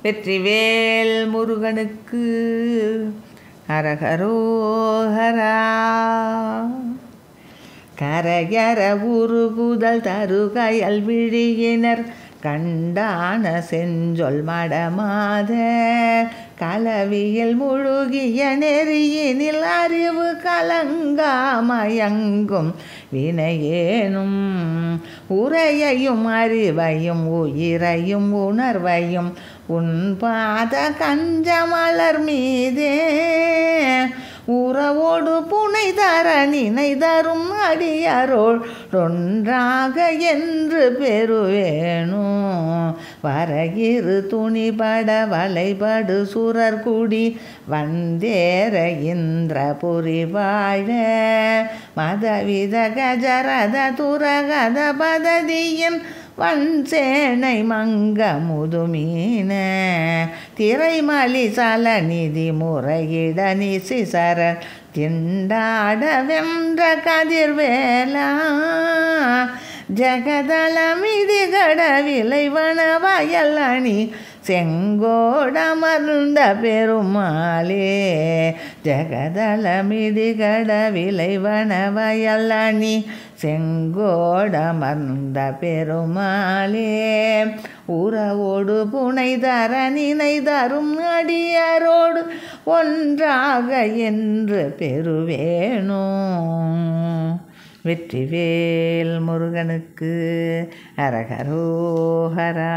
வெற்றிவேல் முருகனுக்கு அரகரோஹரா. கரையற உருகுதல் தருகயல் விழியினர் கண்டான செஞ்சொல் மடமாத கலவியில் முழுகிய நெறியினில் அறிவு கலங்காமயங்கும் வினையேனும் உரையையும் அறிவையும் உயிரையும் உணர்வையும் உன் பாத கஞ்சமலர் மீதே உறவோடு புனை தர நினை தரும் அடியாரோள் ஒன்றாக என்று பெறுவேனோ வரையிறு துணிபட வளைபடு சுரர்குடி வந்தேர இந்திரபுரி வாழ மதவித கஜரத துரகத பததியின் வன்சேனை மங்க முதுமீன திரைமலி சலநிதி முறையிட நிசிசர திண்டாட வென்ற கதிர்வேலா ஜகதளமிதிகட விளைவன வயல் அணி செங்கோடமர்ந்த பெருமாளே ஜகதளமிதிகட விளைவன வயல் அணி செங்கோடமர்ந்த பெருமாளே உறவோடு புனை தர நினை தரும் அடியாரோடு ஒன்றாக என்று பெறுவேனோ. வெற்றிவேல் முருகனுக்கு அரகரோஹரா.